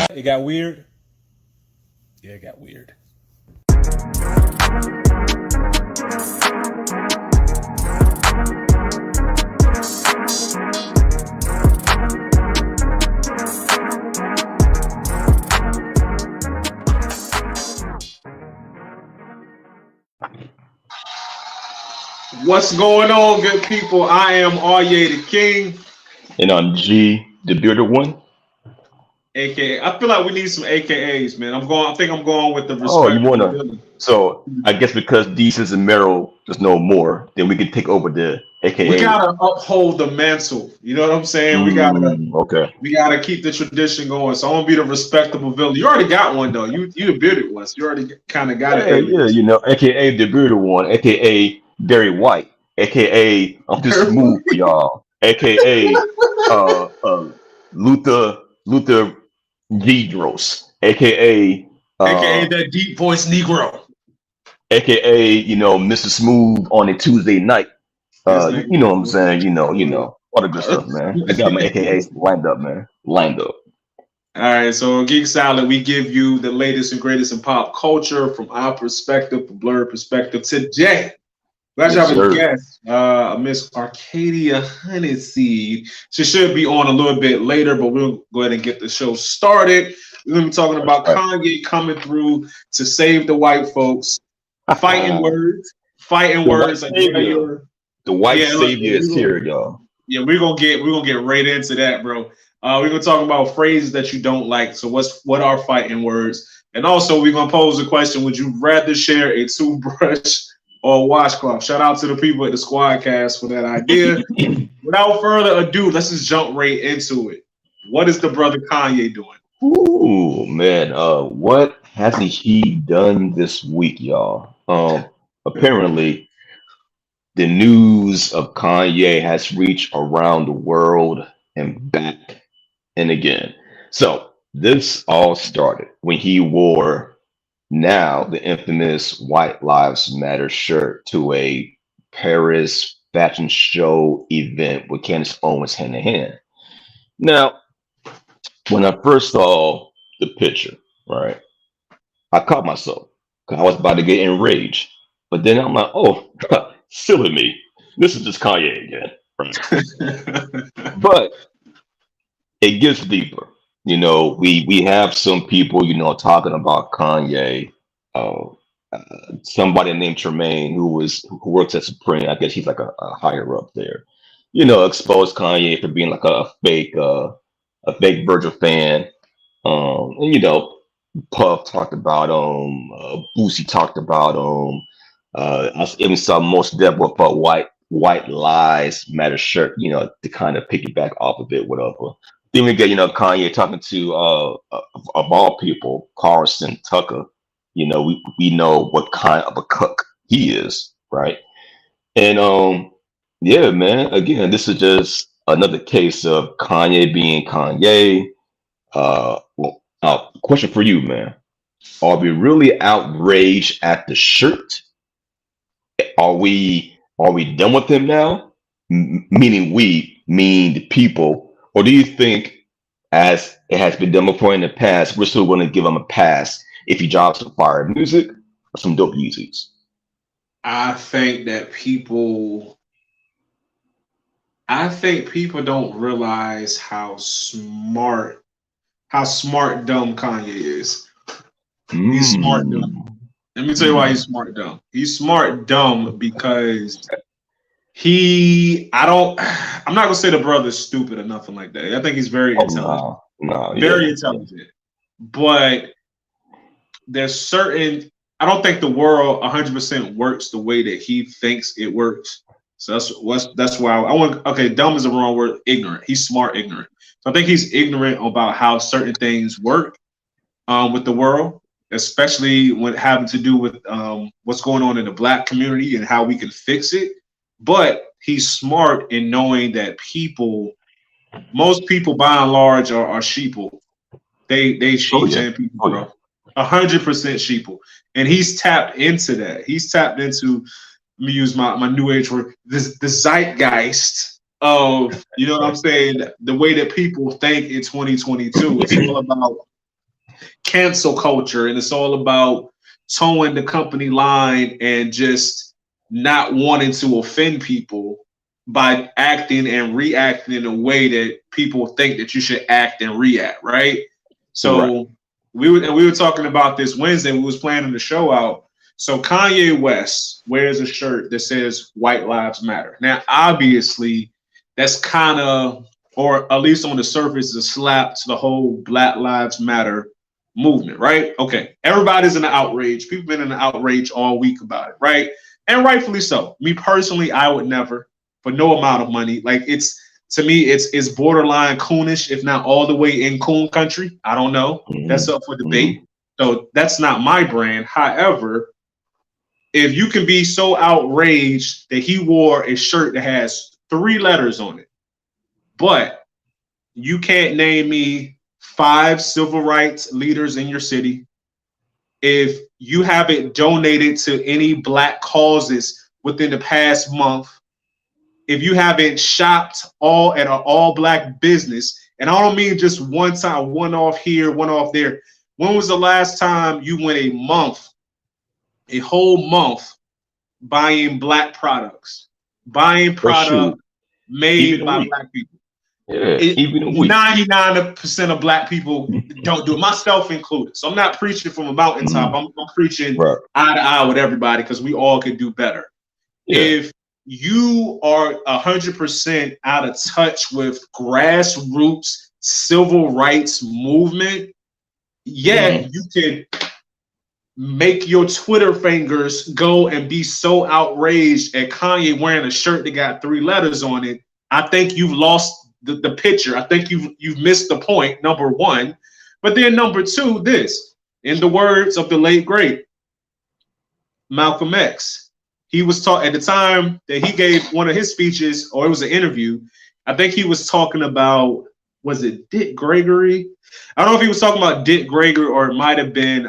It got weird. Yeah, it got weird. What's going on, good people? I am Arye the King, And I'm G, the bearded one. aka. I feel like we need some AKAs, man. I think I'm going with the Oh, you respectable wanna? villain. So I guess because Desus and Meryl just no more, then we can take over the We AKA. gotta uphold the mantle. You know what I'm saying? Okay. We gotta keep the tradition going. So I'm gonna be the respectable villain. You already got one though. You the bearded one. So you already kind of got it Yeah, there. yeah, AKA the bearded one, AKA Very White, AKA I'm too smooth for y'all, AKA Luther Gedros, AKA AKA uh that deep voice Negro. AKA Mr. Smooth on a Tuesday night. This You know what I'm nigga. saying? All the good stuff, man. I got my AKA lined up, man. Lined up. All right, so on Geek Salad, we give you the latest and greatest in pop culture from our perspective, from blurred perspective. Today, we actually Yes, have a sir. guest, Miss Arcadia Honeyseed. She should be on a little bit later, but we'll go ahead and get the show started. We're going to be talking That's about right. Kanye coming through to save the white folks, fighting the white words like savior. regular. The white Yeah, look, savior is here, y'all. yeah, we're gonna get right into that, bro. We're gonna talk about phrases that you don't like. So what are fighting words? And also we're gonna pose a question: would you rather share a toothbrush or a washcloth? Shout out to the people at the Squadcast for that idea. Without further ado, let's just jump right into it. What is the brother Kanye doing? Ooh, man. What hasn't he done this week, y'all? Apparently the news of Kanye has reached around the world and back and again. So this all started when he wore now the infamous White Lives Matter shirt to a Paris fashion show event with Candace Owens hand in hand. Now, when I first saw the picture, right, I caught myself because I was about to get enraged. But then I'm like, oh, silly me. This is just Kanye again. Right? But it gets deeper. We have some people, talking about Kanye. Uh, Somebody named Tremaine who works at Supreme. I guess he's like a higher up there. Exposed Kanye for being like a fake Virgil fan. And Puff talked about him. Boosie talked about him. I even saw most Def with a white lies matter shirt. To kind of piggyback off of it, whatever. Then we get Kanye talking to of all people, Carson Tucker. We know what kind of a cook he is, right? And yeah, man. Again, this is just another case of Kanye being Kanye. Question for you, man. Are we really outraged at the shirt? Are we done with him now? Meaning we, mean the people, or do you think, as it has been done before in the past, we're still going to give him a pass if he drops some fire music or some dope Yeezys? I think that people I think people don't realize how smart dumb Kanye is. He's smart dumb. Mm. Let me tell you why he's smart dumb. He's smart dumb because he I don't I'm not gonna say the brother's stupid or nothing like that. I think he's very Oh intelligent. no, no, Very yeah, yeah. intelligent. But there's certain I don't think the world 100% works the way that he thinks it works. So that's why I want. Okay, dumb is the wrong word. Ignorant. He's smart, ignorant. So I think he's ignorant about how certain things work with the world, especially when having to do with what's going on in the black community and how we can fix it. But he's smart in knowing that most people by and large are sheeple. They Oh sheep yeah, and people, oh yeah. bro. 100% sheeple, and he's tapped into that. He's tapped into, let me use my new age word, the zeitgeist of, you know what I'm saying, the way that people think in 2022. It's all about cancel culture, and it's all about towing the company line and just not wanting to offend people by acting and reacting in a way that people think that you should act and react, right? Right. So we were talking about this Wednesday. We was planning the show out. So Kanye West wears a shirt that says "White Lives Matter." Now, obviously, that's kind of, or at least on the surface, is a slap to the whole Black Lives Matter movement, right? Okay, everybody's in an outrage. People been in an outrage all week about it, right? And rightfully so. Me personally, I would never, for no amount of money. Like, it's, to me, it's borderline coonish, if not all the way in coon country. I don't know. That's up for debate. So that's not my brand. However, if you can be so outraged that he wore a shirt that has 3 letters on it, but you can't name me 5 civil rights leaders in your city, if you haven't donated to any black causes within the past month, if you haven't shopped all at an all black business, and I don't mean just one time, one off here, one off there. When was the last time you went a whole month buying black products, buying Well, shoot, product made even a by week. black people? Yeah, even a week. 99% of black people don't do it, myself included. So I'm not preaching from a mountaintop. I'm preaching Right. eye to eye with everybody because we all could do better. Yeah. If you are 100% out of touch with grassroots civil rights movement, yeah, you can make your Twitter fingers go and be so outraged at Kanye wearing a shirt that got 3 letters on it. I think you've lost the picture. I think you've missed the point, number one. But then number two, this, in the words of the late great Malcolm X, he was talking at the time that he gave one of his speeches, or it was an interview. I think he was talking about, was it Dick Gregory? I don't know if he was talking about Dick Gregory or it might have been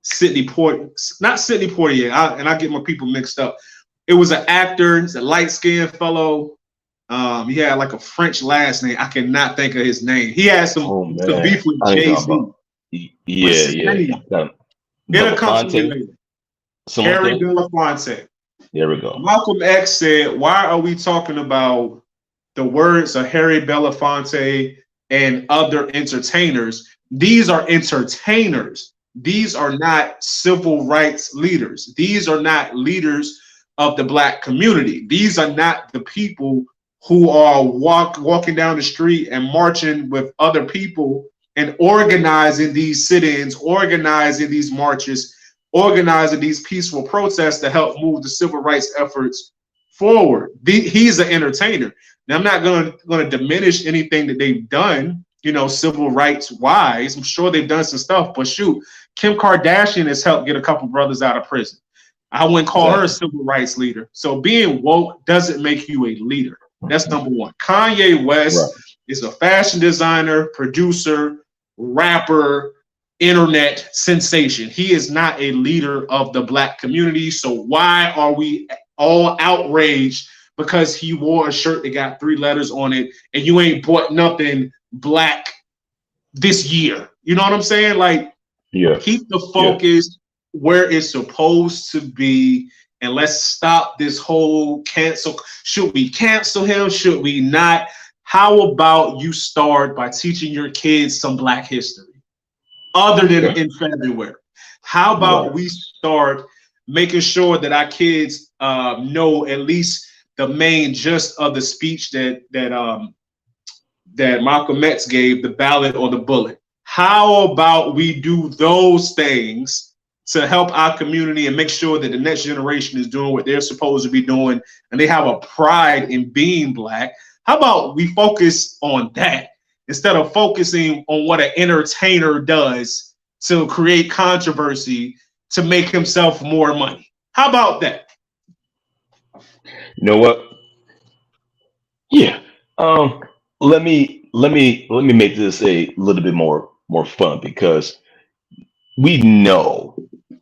Sidney Poitier, not Sidney Poitier, and I get my people mixed up. It was an actor, it's a light-skinned fellow. He had like a French last name. I cannot think of his name. He had some beef with Jay-Z. Yeah. It'll come to me later. Harry Belafonte. There we go. Malcolm X said, why are we talking about the words of Harry Belafonte and other entertainers? These are entertainers. These are not civil rights leaders. These are not leaders of the black community. These are not the people who are walking down the street and marching with other people and organizing these sit-ins, organizing these marches, organizing these peaceful protests to help move the civil rights efforts forward. He's an entertainer. Now, I'm not going to diminish anything that they've done, you know, civil rights wise. I'm sure they've done some stuff, but shoot, Kim Kardashian has helped get a couple brothers out of prison. I wouldn't call her a civil rights leader. So being woke doesn't make you a leader. That's number one. Kanye West is a fashion designer, producer, rapper, internet sensation. He is not a leader of the black community. So why are we all outraged because he wore a shirt that got 3 letters on it and you ain't bought nothing black this year? You know what I'm saying? Like, keep the focus where it's supposed to be, and let's stop this whole cancel. Should we cancel him? Should we not? How about you start by teaching your kids some black history other than in February? How about we start making sure that our kids know at least the main gist of the speech that Malcolm X gave, the ballot or the bullet? How about we do those things to help our community and make sure that the next generation is doing what they're supposed to be doing and they have a pride in being black? How about we focus on that instead of focusing on what an entertainer does to create controversy to make himself more money? How about that? You know what? Yeah. Let me make this a little bit more fun, because we know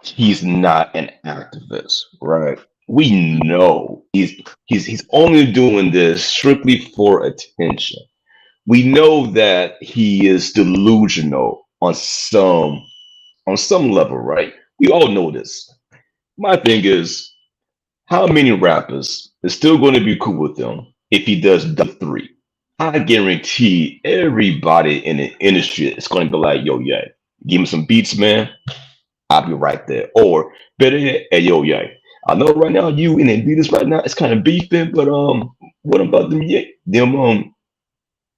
he's not an activist, right? We know he's only doing this strictly for attention. We know that he is delusional on some level, right? We all know this. My thing is, how many rappers is still going to be cool with him if he does the three? I guarantee everybody in the industry is going to be like, yo, yeah, give me some beats, man. I'll be right there. Or better yet, hey, yo, yeah. I know right now you in Adidas right now, it's kind of beefing, but what about them? Yeah, them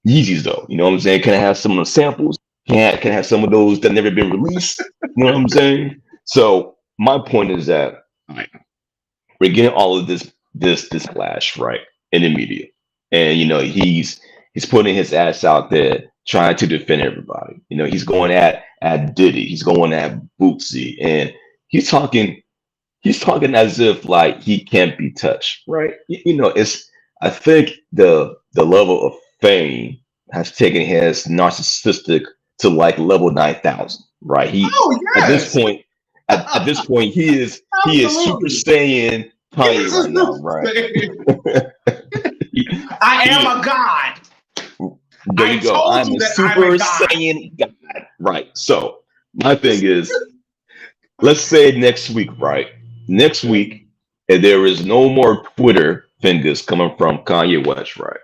Yeezys though. You know what I'm saying? Can I have some of the samples? Can I have some of those that never been released? You know what I'm saying? So my point is that we're getting all of this clash right in the media, and he's putting his ass out there trying to defend everybody. He's going at Diddy, he's going at Bootsy, and he's talking he's talking as if like he can't be touched, right? It's I think the level of fame has taken his narcissistic to like level 9,000, right? Oh At this yes, point, at this point, he is super absolutely. saiyan Kanye This is right now, right? I He am a god. There I you go. told I'm you a that I'm a super god. saiyan guy, right? So my thing is, let's say next week, right? Next week, and there is no more Twitter fingers coming from Kanye West, right?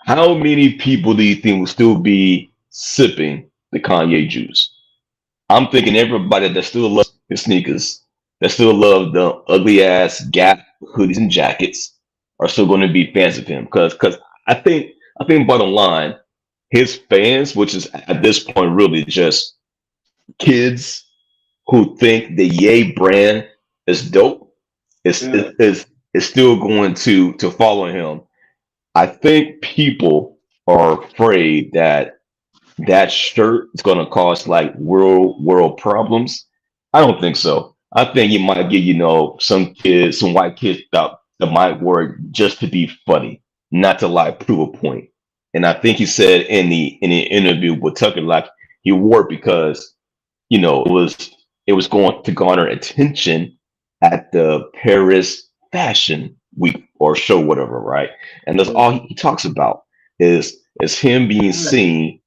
How many people do you think will still be sipping the Kanye juice? I'm thinking everybody that still loves his sneakers, that still love the ugly ass Gap hoodies and jackets, are still going to be fans of him. Because I think bottom line, his fans, which is at this point really just kids who think the Ye brand is dope, is Yeah. is is, is still going to follow him. I think people are afraid that that shirt is going to cause like world problems. I don't think so. I think you might get some kids, some white kids that might wear it just to be funny, not to like prove a point. And I think he said in the interview with Tucker like he wore it because it was going to garner attention at the Paris Fashion Week or show, whatever, right? And that's all he talks about is him being seen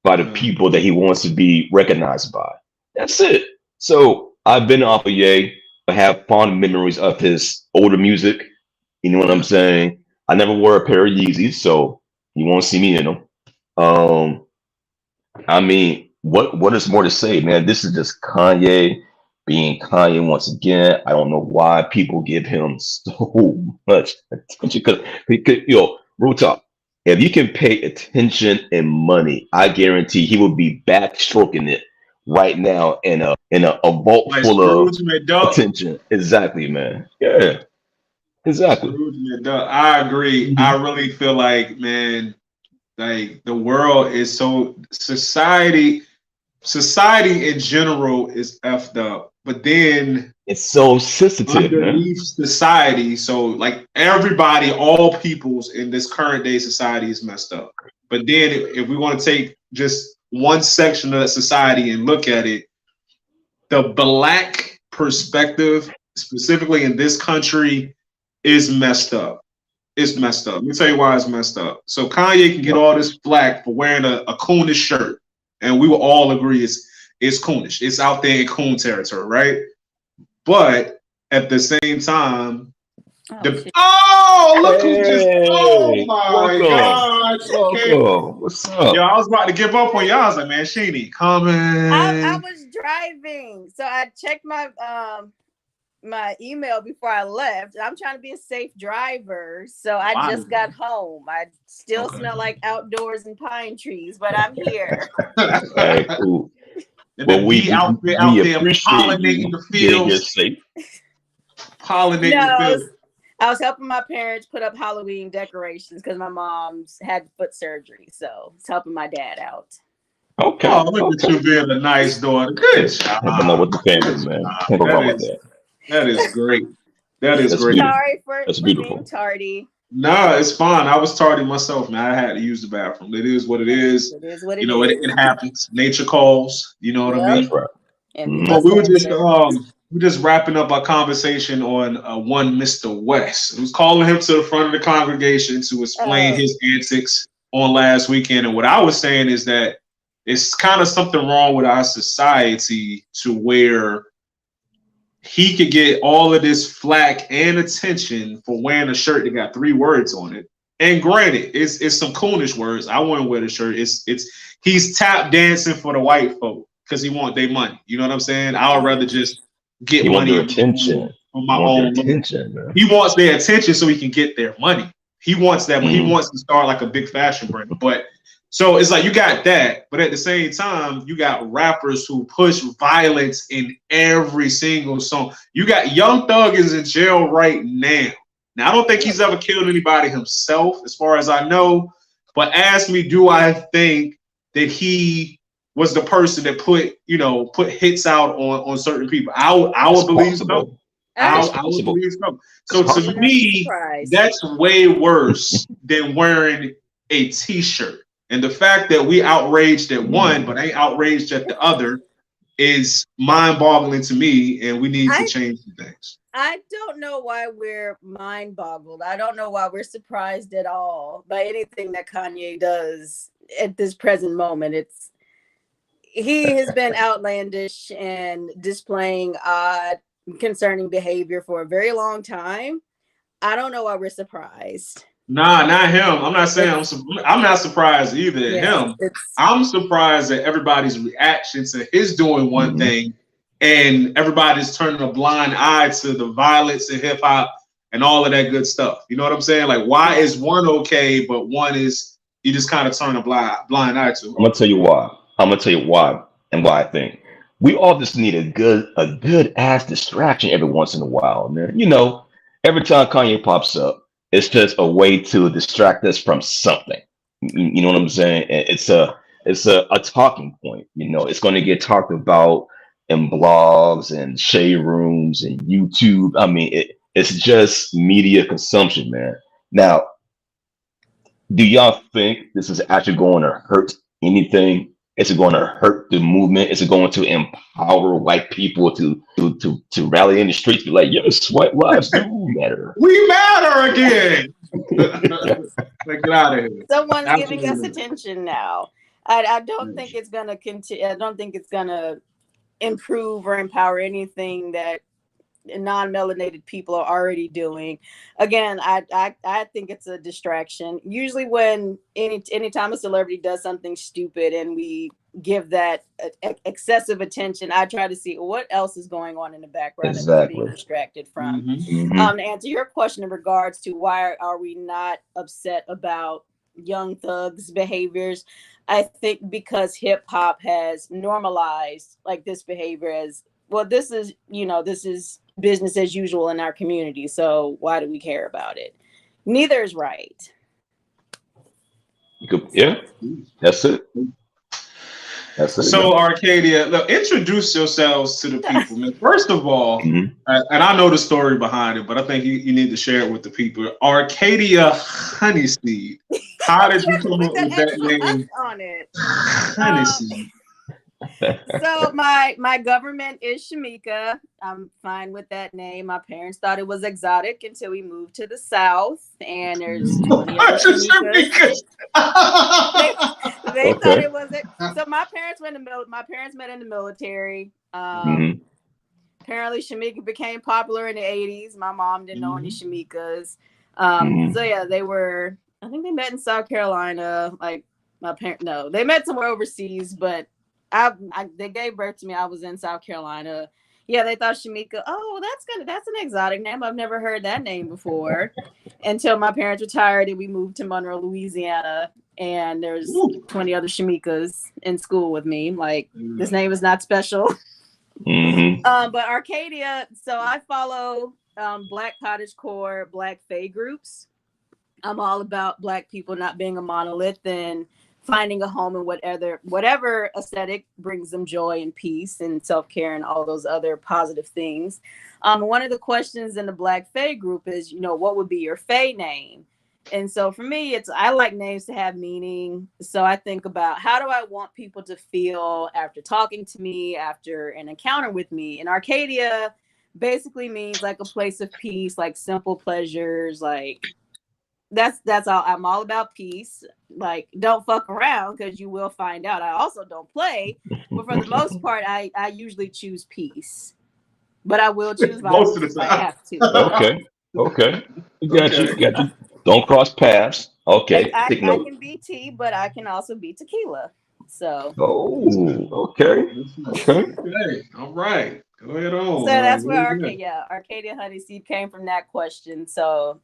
by the Yeah. people that he wants to be recognized by. That's it. So I've been off of Ye. I have fond memories of his older music. You know what I'm Yeah. saying? I never wore a pair of Yeezys, so you won't see me in them. Um, I mean, what is more to say, man? This is just Kanye being Kanye once again. I don't know why people give him so much attention because real talk. If you can pay attention and money, I guarantee he will be backstroking it right now in a vault Like full of Scrooge McDuck. attention. Exactly, man. Yeah, exactly. Scrooge McDuck. I agree. I Mhm. really feel like, man, like the world is so society in general is effed up. But then It's so sensitive, man. underneath society, so like everybody, all peoples in this current day society is messed up. But then if we want to take just one section of that society and look at it, the black perspective, specifically in this country, is messed up. It's messed up. Let me tell you why it's messed up. So Kanye can get all this flack for wearing a coonish shirt, and we will all agree it's coonish. It's out there in coon territory, right? But at the same time, Oh shit. look who just oh Hey, my welcome. gosh. Okay. Welcome. What's Yo, up? I was about to give up on y'all. I was like, man, she ain't even I coming. was driving, so I checked my email before I left. I'm trying to be a safe driver, so I Wow. just got home. I still Okay. smell like outdoors and pine trees, but I'm here. Hey, cool. And Well, the bee we outfit we out there appreciate pollinating you the getting here fields, safe. pollinating the No, fields. I was helping my parents put up Halloween decorations because my mom's had foot surgery, so it's helping my dad out. Okay, Oh, look at okay. you being a nice daughter. Good Helping out job. with the family, Good man. job. Can't go wrong with that. That is great. That is That's great. beautiful. Sorry for That's being beautiful. tardy. No, it's fine. I was tardy myself, man. I had to use the bathroom. It is what it is. It is what You it know, it is. happens. Nature calls. You know what I Yep. That's mean? right. and we Well, must answer. we were just wrapping up our conversation on one Mr. West, who's calling him to the front of the congregation to explain Oh, his antics on last weekend. And what I was saying is that it's kind of something wrong with our society to where he could get all of this flack and attention for wearing a shirt that got 3 words on it. And granted, it's some coonish words. I wouldn't wear the shirt. It's he's tap dancing for the white folk because he want their money. You know what I'm saying? I would rather just get He want money their attention. on He my want their own. attention, man. He wants their attention so he can get their money. He wants that. He Mhm. wants to start like a big fashion brand. But so it's like you got that, but at the same time, you got rappers who push violence in every single song. You got Young Thug is in jail right now. Now I don't think he's ever killed anybody himself, as far as I know. But ask me, do I think that he was the person that put hits out on certain people? I It's would believe so. possible. I, It's I, I would possible. believe so. It's So I to would possible. not be me, surprised. that's way worse than wearing a t-shirt. And the fact that we outraged at one but ain't outraged at the other is mind-boggling to me, and we need to I change some things. I don't know why we're mind boggled. I don't know why we're surprised at all by anything that Kanye does at this present moment. He has been outlandish and displaying odd concerning behavior for a very long time. I don't know why we're surprised. Nah, not him. I'm not saying It's I'm not surprised either at yeah, him. it's I'm surprised at everybody's reaction to his doing one Mhm. thing, and everybody's turning a blind eye to the violence and hip hop and all of that good stuff. You know what I'm saying? Like, why yeah. is one okay, but one is you just kind of turn a blind eye to? I'm gonna tell you why. I'm gonna tell you why and why I think we all just need a good ass distraction every once in a while, man. Every time Kanye pops up, it's just a way to distract us from something. You know what I'm saying? And it's a talking point. It's going to get talked about in blogs and shade rooms and YouTube. I mean, it's just media consumption, man. Now, do y'all think this is actually going to hurt anything? Is it going to hurt the movement? Is it going to empower white people to rally in the streets, be like, yes, white lives do matter? We matter again. Like, get out of here. Someone's giving us Absolutely. attention now. I don't think it's gonna continue. I don't think it's gonna improve or empower anything that non-melanated people are already doing. Again, I think it's a distraction. Usually when anytime a celebrity does something stupid and we give that excessive attention, I try to see what else is going on in the background that we're being Exactly. distracted from. Mhm. Hmm. To answer your question in regards to why are we not upset about Young Thug's behaviors, I think because hip hop has normalized like this behavior as well. This is business as usual in our community. So why do we care about it? Neither is right. Yeah, that's it. That's it, So, man. Arcadia, look, introduce yourselves to the people, man. First of all, Hmm. and I know the story behind it, but I think you need to share it with the people. Arcadia Honeyseed. How did you come With up that with that extra name? on it. Um, Honeyseed. so my government is Shamika. I'm fine with that name. My parents thought it was exotic until we moved to the South, and there's Hmm. 20 other Shamikas. they, they thought Okay. it was it. So my parents went in the my parents met in the military. Hmm. Apparently Shamika became popular in the 80s. My mom didn't know any Shamikas. Hmm. So yeah, I think they met in South Carolina. Like my parents, no, they met somewhere overseas, but they gave birth to me. I was in South Carolina. Yeah, they thought Shamika, oh, that's an exotic name. I've never heard that name before. Until my parents retired and we moved to Monroe, Louisiana, and there's 20 other Shamikas in school with me. Like, this name is not special. Hmm. But Arcadia, so I follow Black Cottage Core, Black Fae groups. I'm all about Black people not being a monolith and finding a home in whatever aesthetic brings them joy and peace and self-care and all those other positive things. One of the questions in the Black Fae group is, what would be your Fae name? And so for me, I like names to have meaning. So I think about how do I want people to feel after talking to me, after an encounter with me. And Arcadia basically means like a place of peace, like simple pleasures, like that's all. I'm all about peace. Like don't fuck around because you will find out. I also don't play, but for the most part, I usually choose peace. But I will choose Most of violence if the I time. have to. Okay. Okay. Got you. Don't cross paths. I, Okay. I, Take I note. can be tea, but I can also be tequila. So Oh, okay. Okay. Okay. All right. Go ahead so on. that's where Very good. Arcadia Honeyseed came from that question. So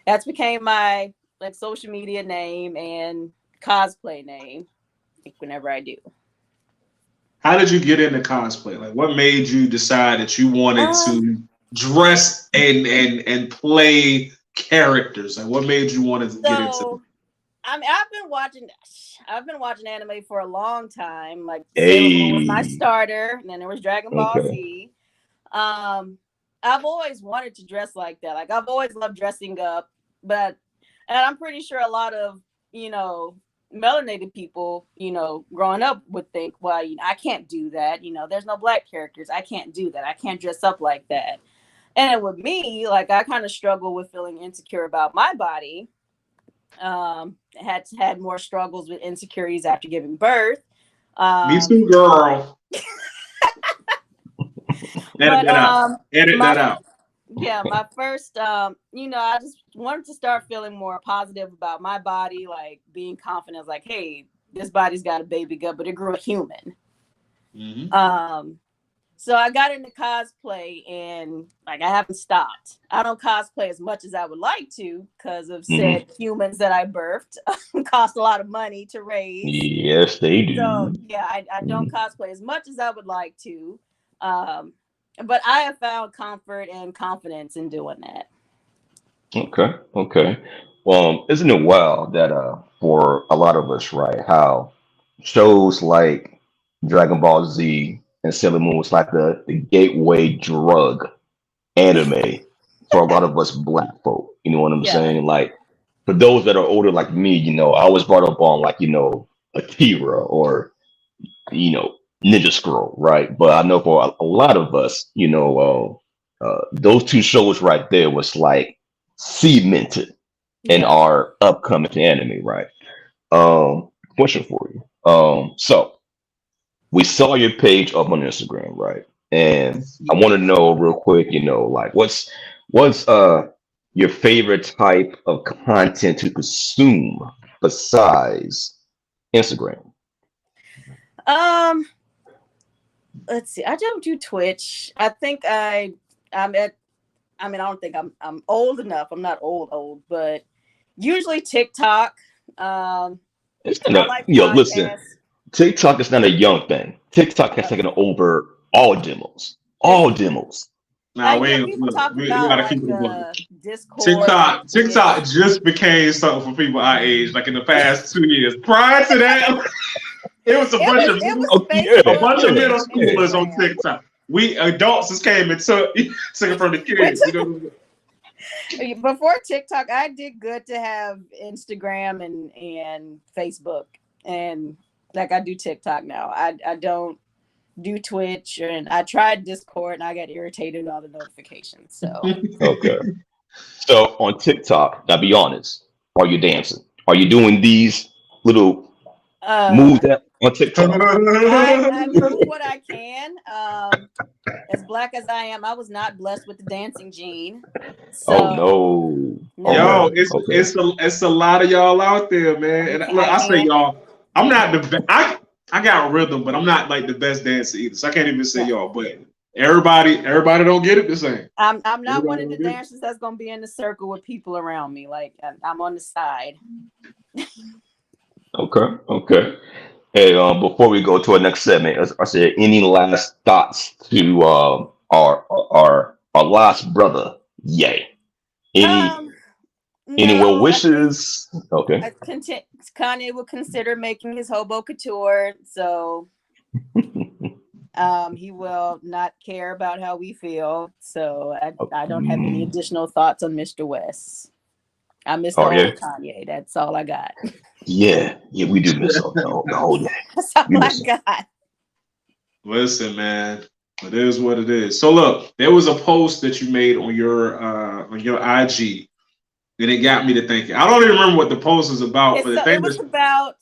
that's became my like social media name and cosplay name. Like whenever I do. How did you get into cosplay? Like, what made you decide that you wanted Um. to dress and play characters? Like, what made you want to get into? So I mean, I've been watching anime for a long time. Like Sailor Moon was my Hey. starter, and then there was Dragon Ball Okay. Z. Um, I've always wanted to dress like that. Like I've always loved dressing up, but and I'm pretty sure a lot of you know melanated people, growing up would think, well, I can't do that. There's no black characters. I can't do that. I can't dress up like that. And with me, like I kind of struggle with feeling insecure about my body. Had more struggles with insecurities after giving birth. Me Um, too, girl. Edit but that out. Edit my that out. yeah, my first I just wanted to start feeling more positive about my body, like being confident, like, hey, this body's got a baby gut, but it grew a human. Mm-hmm. So I got into cosplay and like I haven't stopped. I don't cosplay as much as I would like to because of Hmm. said humans that I birthed cost a lot of money to raise. Yes, they So do. yeah, I don't Mhm. cosplay as much as I would like to. Um, but I have found comfort and confidence in doing that. Okay. Okay. Isn't it wild that for a lot of us, right, how shows like Dragon Ball Z and Sailor Moon was like the gateway drug anime for a lot of us black folk. You know what I'm Yeah. saying? Like for those that are older like me, I was brought up on like, Akira or Ninja Scroll, right? But I know for a lot of us, those two shows right there was like cemented in Yeah. our upcoming anime, right? Question for you. So we saw your page up on Instagram, right? And I want to know real quick, like what's your favorite type of content to consume besides Instagram? Um, let's see. I don't do Twitch. I think I'm at I mean, I don't think I'm old enough. I'm not old, but usually TikTok. Um, It's I not a like listen. podcasts. TikTok is not a young thing. TikTok has Uh, taken over all demos. it's All demos. Nah, we yeah, ain't. people Look, talk we about gotta keep like it a book. Discord and TikTok Twitch. just became something for people our age, like in the past 2 years. Prior to that, it was a bunch of It was Oh yeah, a Facebook bunch of yeah, middle and yeah. schoolers on Instagram. TikTok. We adults just came and took took it from the Which kids. You know what I'm saying? before TikTok, I did good to have Instagram and Facebook, and like I do TikTok now. I don't do Twitch, and I tried Discord, and I got irritated with all the notifications. So, Okay. So on TikTok, now be honest. Are you dancing? Are you doing these little moves uh, that on TikTok? I move what I can. As black as I am, I was not blessed with the dancing gene. Oh So no. no, Yo, Okay. it's Okay. it's a it's a lot of y'all out there, man. And look, I I say can't. y'all, I'm not the best. I got rhythm, but I'm not like the best dancer either. So I can't even say No, y'all. But everybody don't get it the same. I'm not one Everybody of the don't get it. dancers that's gonna be in the circle with people around me. Like I'm on the side. Okay. Okay. Hey, before we go to our next segment, I said any last thoughts to our last brother? Yay. Any Um, any well no, I think wishes? Okay. Kanye will consider making his hobo couture. So he will not care about how we feel. So I don't have any Mm, additional thoughts on Mr. West. I miss the Oh yeah, old Kanye. That's all I got. yeah, we do miss the whole day. That's all We I miss. got. Listen, man, it is what it is. So look, there was a post that you made on your IG, and it got me to thinking. I don't even remember what the post was about, but It's the so thing it was that's about.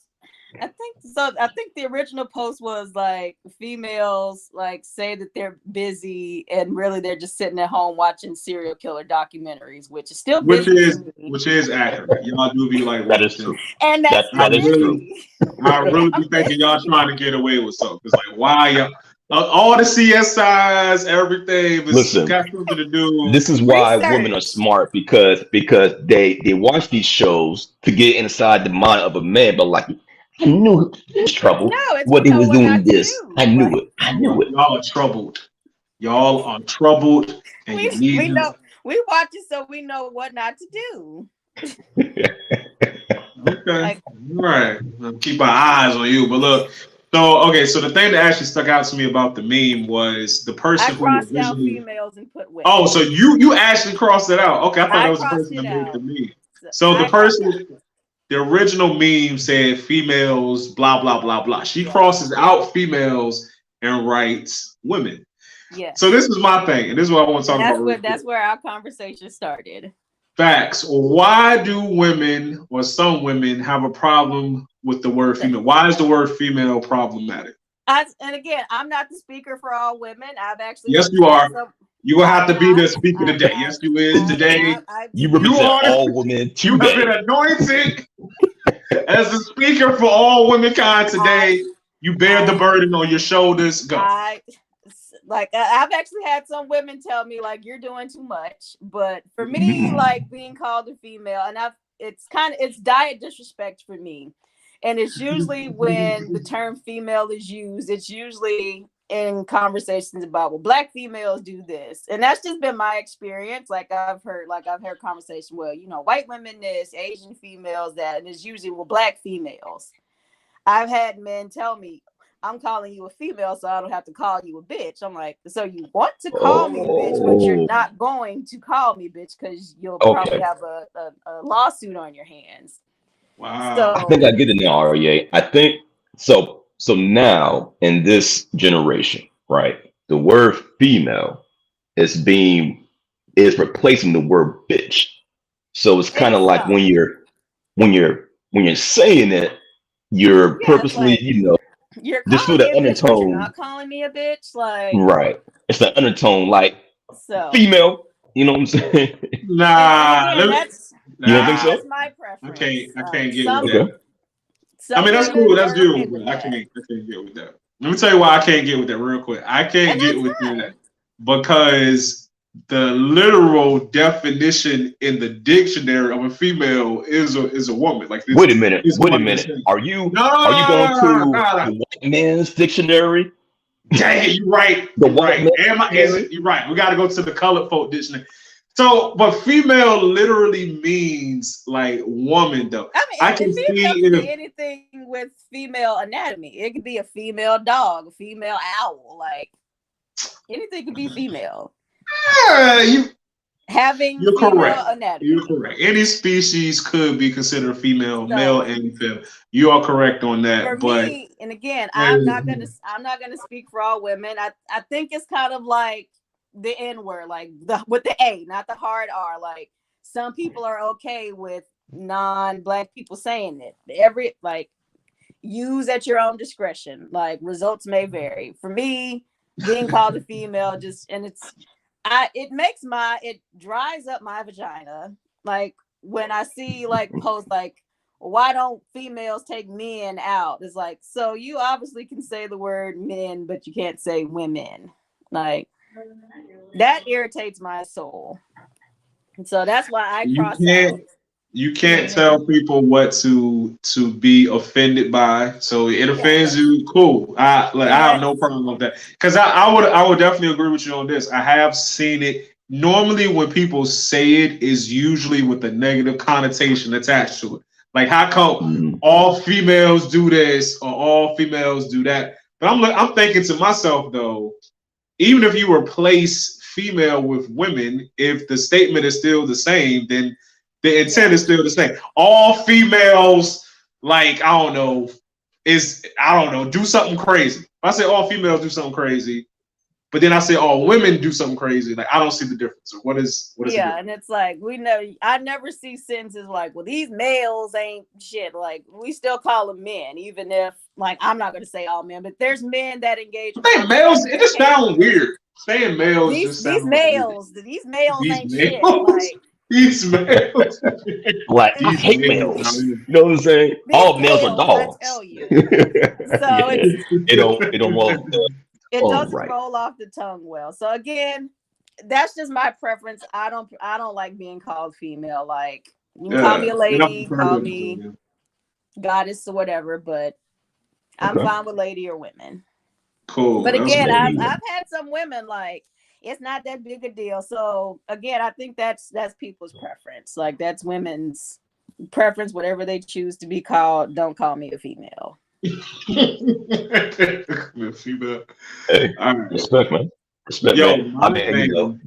I think so. I think the original post was like females like say that they're busy and really they're just sitting at home watching serial killer documentaries, which is still busy to me. which is accurate. Y'all do be like That watching is things. true. And that's I That still is true. really, busy. I really I'm be thinking y'all busy. trying to get away with something. It's like why y'all all the CSIs, everything was Listen, got something to do. this is why women are Research. smart because they watch these shows to get inside the mind of a man. But like, I knew it was trouble. No, it's What we they know was what doing not to this. I do. knew Like it. I knew it. Y'all are troubled. Y'all are troubled, and you need we to. know we watch it so we know what not to do. Okay, Like all right. We'll keep our eyes on you. But look, so okay, so the thing that actually stuck out to me about the meme was the I person who crossed out originally. females and put Oh, women. so you actually crossed it out? Okay, I thought I that was the crossed person that it made the out. meme. So So the I crossed out. person, the original meme said females, blah blah blah blah. She Yeah. crosses out females and writes women. Yes. So this is my thing, and this is what I want to talk And about real quick. that's where our conversation started. Facts. Why do women or some women have a problem with the word female? Why is the word female problematic? And again, I'm not the speaker for all women. I've actually Yes, you had are. some. You will have I'm to be not. the speaker today. Yes, you is I'm today. not. I You to be You represent are. all women You have been today. anointed as the speaker for all womankind I today. You bear the I burden on your shoulders. Go. I like I've actually had some women tell me like you're doing too much, but for me, like being called a female, and it's diet disrespect for me, and it's usually when the term female is used, it's usually in conversations about well, black females do this, and that's just been my experience. I've heard conversation, well, white women this, Asian females that, and it's usually well, black females. I've had men tell me, I'm calling you a female, so I don't have to call you a bitch. I'm like, so you want to call me bitch, but you're Oh, not going to call me bitch because you'll probably okay. have a lawsuit on your hands. I Wow. think I So get it now, REA. I think so. So now in this generation, right, the word female is replacing the word bitch. So it's kind of it's like when you're saying it, you're yeah, it's purposely, like you're just feel calling me the a bitch, but you're undertone, not calling me a bitch. Like right? It's the undertone, like so, female. You know what I'm saying? and Nah. again, You don't think Nah. so? that's my I preference. can't. I can't get with that. Okay. I mean, Some that's cool. women That's are okay beautiful, with but I that, can't. I can't get with that. Let me tell you why I can't get with that real quick. I and can't get with that's that fine. because the literal definition in the dictionary of a female is a woman. Like this Wait a minute. is Wait a one of the minute. things. Are No, no, you going no, no, no, to no, no. the white man's dictionary? Dang it, you're right. The You're white right. man's Am I? Is it? dictionary? You're right. We got to go to the colored folk dictionary. So, but female literally means like woman, though. I mean, I and can female see can if be anything with female anatomy. It could be a female dog, a female owl, like anything could be female. you Having you're female correct. You're anatomy. correct. Any species could be considered female, male So and female. You are correct on for that, but me, and again, uh, I'm not gonna speak for all women. I think it's kind of like the N word, like with the A, not the hard R. Like some people are okay with non-black people saying it. Use at your own discretion. Like results may vary. For me, being called a female it dries up my vagina. Like when I see like posts like why don't females take men out? It's like, so you obviously can say the word men, but you can't say women. Like that irritates my soul. And so that's why I you cross out can't you can't women. tell people what to be offended by. So it offends Yes. you, cool. I have no Yes. problem with that. Because I would definitely agree with you on this. I have seen it. Normally when people say it is usually with a negative connotation attached to it. Like how come Mhm. all females do this or all females do that? But I'm thinking to myself though, even if you replace female with women, if the statement is still the same, then The intent is still the same. All females, like, I don't know, do something crazy. If I say all females do something crazy, but then I say all women do something crazy, like, I don't see the difference. What is yeah, and it's like I never see sentences like, well, these males ain't shit. Like, we still call them men, even if, like, I'm not gonna say all men, but there's men that engage in I think males, it just sounds weird. Saying males just sounds weird. These males ain't shit. Males? Like, These males. Like, I These hate males. males. You know what I'm saying? these All males are males, I dogs. tell you. So Yeah. It don't roll off the it tongue doesn't right. roll off the tongue well. So again, that's just my preference. I don't like being called female. Like, you can call me a lady, call me goddess or whatever, but I'm fine with lady or women. Cool. But again, I've had some women like, it's not that big a deal. So again, I think that's people's preference. Like, that's women's preference. Whatever they choose to be called, don't call me a female. Female. Hey, All right. respect, man. Respect, Yo, man. my I mean, thing, you know,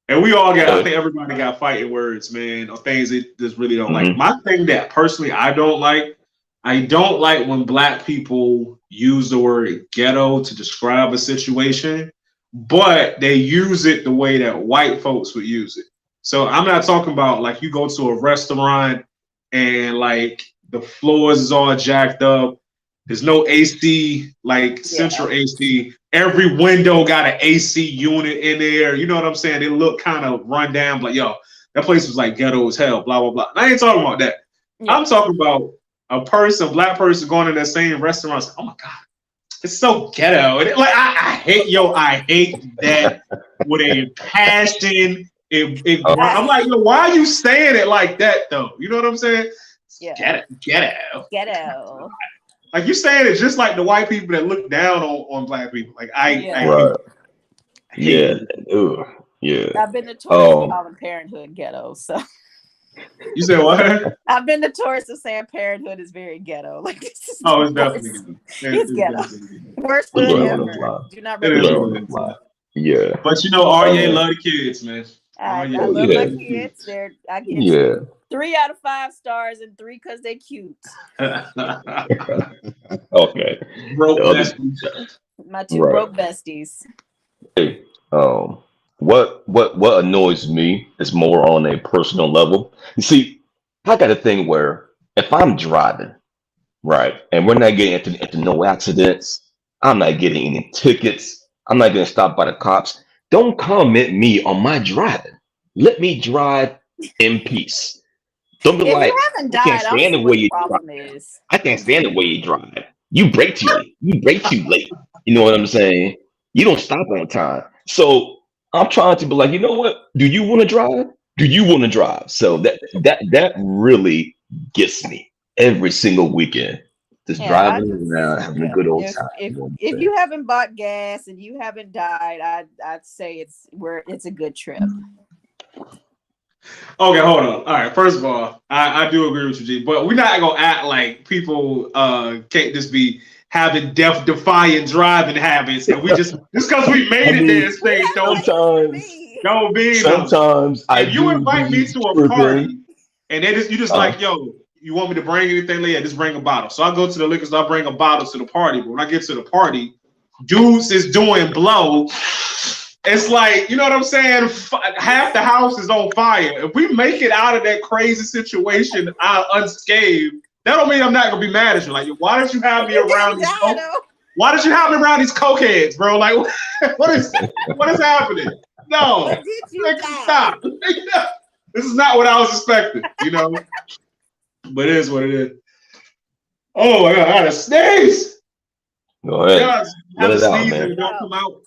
and we all got, I think everybody got fighting words, man, or things they just really don't like. My thing that personally I don't like when black people use the word ghetto to describe a situation, but they use it the way that white folks would use it. So I'm not talking about like you go to a restaurant and like the floors is all jacked up. There's no AC, like central AC. Every window got an AC unit in there. You know what I'm saying? They look kind of run down, like, yo, that place was like ghetto as hell, blah, blah, blah. And I ain't talking about that. Yeah. I'm talking about a black person going to that same restaurant. Like, oh my God, it's so ghetto. And like, I hate that with a passion. I'm like, yo, why are you saying it like that though? You know what I'm saying? Yeah. Ghetto. Like, you saying it just like the white people that look down on black people. Like, I hate it. I've been notorious calling parenthood ghetto. So you said what? I've been notorious of saying parenthood is very ghetto. Like, this is it's definitely it's ghetto. Worst hood ever. Do not recommend. Yeah. But you know, RA love the kids, man. I love my kids. I get 3 out of 5 stars and 3 because they're cute. Okay. Broke besties. My 2 broke besties. Hey, what annoys me is more on a personal level. You see, I got a thing where if I'm driving, right, and we're not getting into no accidents, I'm not getting any tickets, I'm not getting stopped by the cops. Don't comment me on my driving. Let me drive in peace. Don't be like, I can't stand the way you drive. I can't stand the way you drive. You brake too late. You know what I'm saying? You don't stop on time. So I'm trying to be like, you know what? Do you want to drive? Do you want to drive? So that really gets me every single weekend. Just driving around, having a good old time. If you haven't bought gas and you haven't died, I'd say it's a good trip. Okay, hold on. All right, first of all, I do agree with you, G, but we're not gonna act like people can't just be having death-defying driving habits, and we just because we made it there, say sometimes if you invite me to a party and you just like, yo, you want me to bring anything? Like, yeah, just bring a bottle. So I go to the liquor store, I bring a bottle to the party. But when I get to the party, dudes is doing blow. It's like, you know what I'm saying? Half the house is on fire. If we make it out of that crazy situation unscathed, that don't mean I'm not gonna be mad at you. Like, why did you have me around these? Why did you have me around these cokeheads, bro? Like, what is happening? No, stop. This is not what I was expecting, you know. But it is what it is. Oh my God, I had a sneeze. Go ahead. God, let it out, man. Man. It don't come out.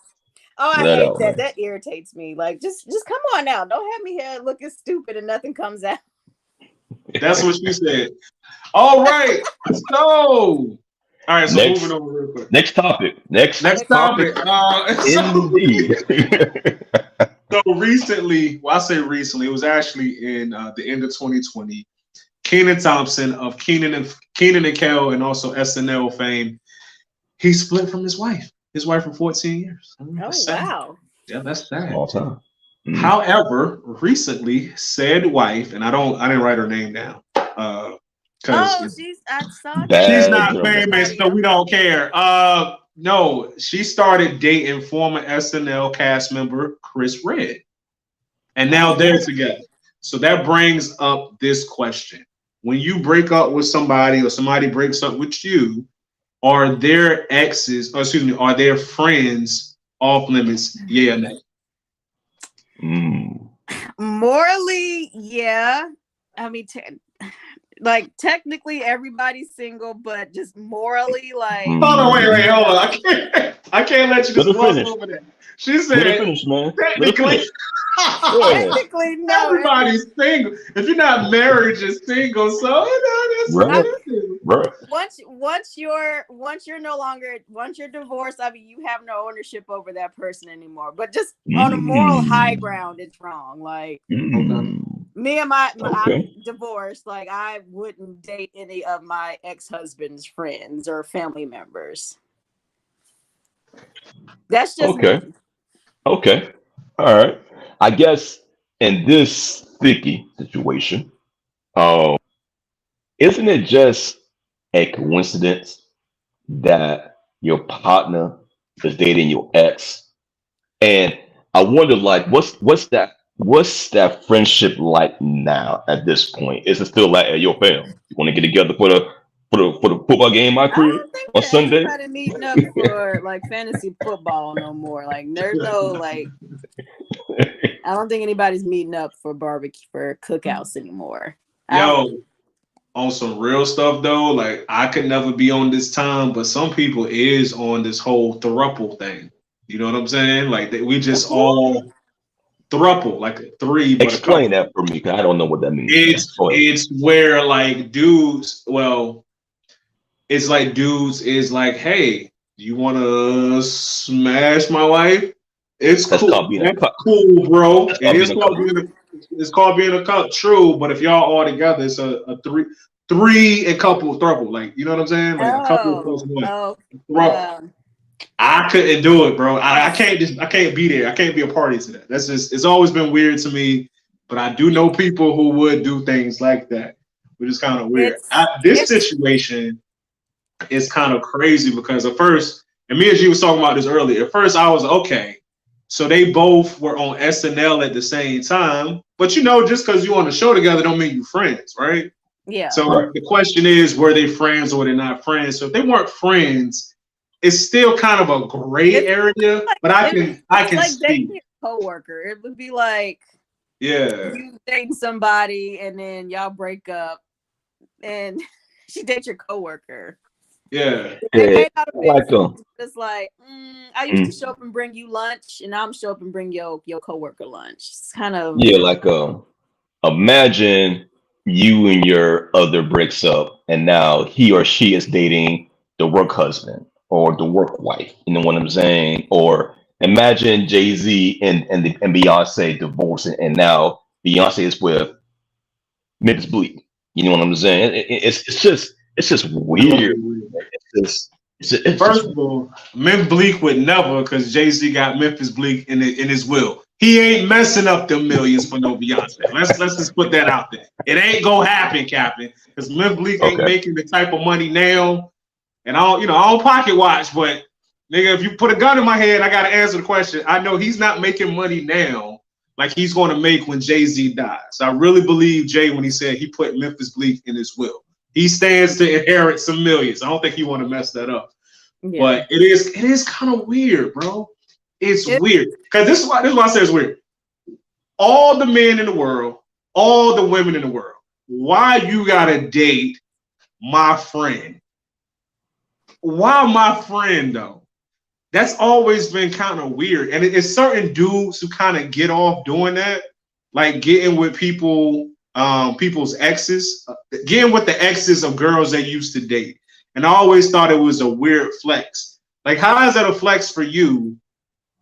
Oh, I hate that. Man. That irritates me. Like, just come on now. Don't have me here looking stupid and nothing comes out. That's what she said. All right. All right, so moving on real quick. Next topic. Next topic. So recently, I say recently, it was actually in the end of 2020. Kenan Thompson of Kenan and Kel and also SNL fame, he split from his wife. His wife for 14 years. Oh, wow. Yeah, that's sad. All time. However, recently, said wife, and I didn't write her name down, because Oh, I saw she's Bad not girl. famous, so we don't care. No, she started dating former SNL cast member Chris Red, and now Oh, they're together. So that brings up this question: when you break up with somebody, or somebody breaks up with you, are their exes, or excuse me, are their friends off limits? Yeah or nay? Mm. morally, yeah. I mean, like technically everybody's single, but just morally, like Hold on, Mm. wait, hold on. no. I can't let you Let just her gloss finish. over that. She Let her said, finish, man. Let her technically, finish. Yeah. Technically, no. everybody's single. If you're not married, you're single. So that's Right. I, good. Right. once you're no longer once you're divorced, I mean, you have no ownership over that person anymore. But just on a moral high Mm. ground, it's wrong. Like Okay. Mm. me and I'm Okay. divorced. Like I wouldn't date any of my ex-husband's friends or family members. That's just Okay. me. Okay. All right. I guess in this sticky situation, um, isn't it just a coincidence that your partner is dating your ex? And I wonder, like, what's that friendship like now at this point? Is it still like, hey, yo, fam, you want to get together for the football game I I crib don't think on that Sunday? anybody meeting up for like fantasy football no more. Like there's no like I don't think anybody's meeting up for barbecue for cookouts anymore. I don't Yo, on some real stuff though, like I could never be on this time, but some people is on this whole thruple thing. You know what I'm saying? Like we just who all thruple, like a three, but a Explain couple. that for me, because I don't know what that means, man. It's Go ahead. it's where like dudes, well, it's like dudes is like, hey, you want to smash my wife? It's That's cool. called being a That's cup. cool, bro. That's It called is being a called cup. being a. It's called being a couple. True, but if y'all all together, it's a three and couple throuple. Like you know what I'm saying? Like a couple plus oh one. oh Throuple. um I couldn't do it, bro. I can't be there. I can't be a party to that. That's just it's always been weird to me. But I do know people who would do things like that, which is kind of weird. This it's situation is kind of crazy because at first, and me and you was talking about this earlier. At first, I was okay. So they both were on SNL at the same time, but you know, just because you're on the show together, don't mean you friends, right? yeah. Right. So the question is, were they friends or were they not friends? So if they weren't friends, it's still kind of a gray It's area, like but I it's can like dating see. a coworker. It would be like Yeah, you dating somebody and then y'all break up and she dates your coworker. yeah. They Yeah, may not have been like friends, but it's like I used to mm, show up and bring you lunch, and I'm show up and bring your coworker lunch. It's kind of yeah, like imagine you and your other breaks up, and now he or she is dating the work husband or the work wife. You know what I'm saying? Or imagine Jay Z and Beyonce divorcing, and now Beyonce is with Memphis Bleak. You know what I'm saying? It's just That would be weird. weird. It's just First of all, Memphis Bleak would never, because Jay Z got Memphis Bleak in his will. He ain't messing up them millions for no Beyonce. Let's just put that out there. It ain't gonna happen, Captain, because Memphis Bleak ain't okay. making the type of money now. And I don't pocket watch, but nigga, if you put a gun in my head, I gotta answer the question. I know he's not making money now like he's going to make when Jay Z dies. I really believe Jay when he said he put Memphis Bleak in his will. He stands to inherit some millions. I don't think he want to mess that up. yeah. But it is kind of weird, bro. It's It, weird because this is why I say it's weird. All the men in the world, all the women in the world. Why you gotta date my friend? Why my friend though? That's always been kind of weird. And it's certain dudes who kind of get off doing that, like getting with people's exes, getting with the exes of girls they used to date. And I always thought it was a weird flex. Like, how is that a flex for you?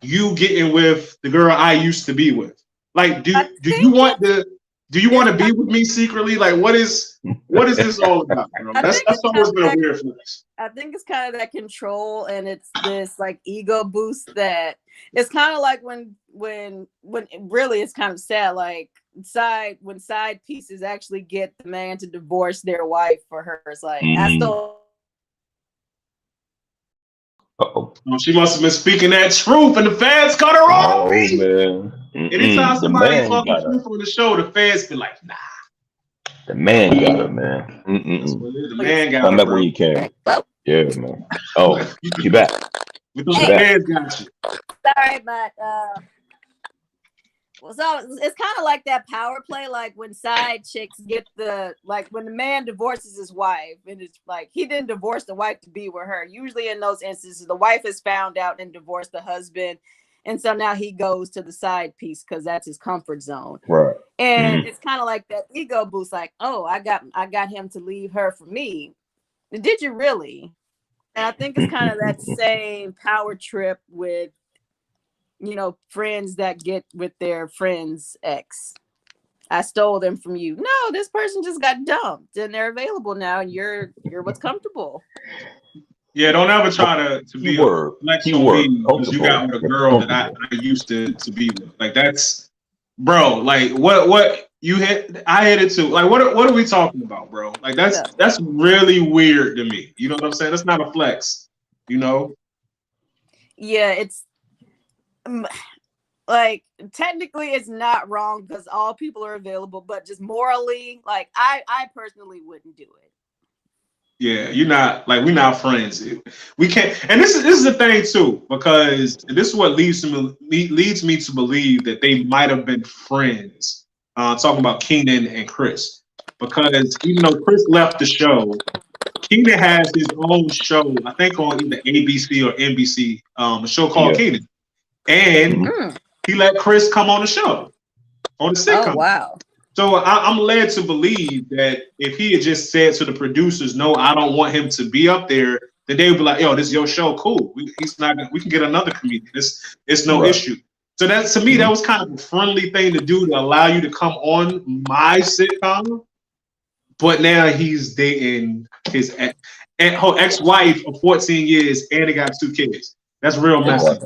You getting with the girl I used to be with? Like, do I do you think want it's the Do you want to be with me secretly? Like, what is this all about? Bro? That's always been a weird flex. I think it's kind of that control, and it's this like ego boost that it's kind of like when really it's kind of sad. Like when side pieces actually get the man to divorce their wife for her. It's like I stole. Uh-oh. She must have been speaking that truth, and the feds cut her off. Oh man! Anytime somebody talking truth on the show, the feds be like, "Nah." The man got her, man. The man got her. Come back when you can. Yeah, man. Oh, you back? The feds got you. Sorry, but so it's kind of like that power play, like when side chicks get when the man divorces his wife, and it's like he didn't divorce the wife to be with her. Usually in those instances, the wife has found out and divorced the husband, and so now he goes to the side piece because that's his comfort zone. Right. And it's kind of like that ego boost, like, oh, I got him to leave her for me. Did you really? And I think it's kind of that same power trip with, friends that get with their friend's ex. I stole them from you. No, this person just got dumped and they're available now, and you're what's comfortable. Yeah, don't ever try to be a flex on me because you got with a girl that I used to be with. Like that's, bro. Like what you hit? I hit it too. Like what are we talking about, bro? Like that's really weird to me. You know what I'm saying? That's not a flex. Yeah, it's. Like technically it's not wrong because all people are available, but just morally, like I personally wouldn't do it. Yeah, we're not friends. We can't, and this is the thing too, because this is what leads me to believe that they might have been friends. Talking about Keenan and Chris, because even though Chris left the show, Keenan has his own show, I think on either ABC or NBC, a show called Keenan. And he let Chris come on the show, on the sitcom. Oh, wow. So I'm led to believe that if he had just said to the producers, no, I don't want him to be up there, then they would be like, yo, this is your show, cool. We can get another comedian. It's no issue. So that, to me, that was kind of a friendly thing to do, to allow you to come on my sitcom. But now he's dating his ex-wife of 14 years, and they got 2 kids. That's real messy.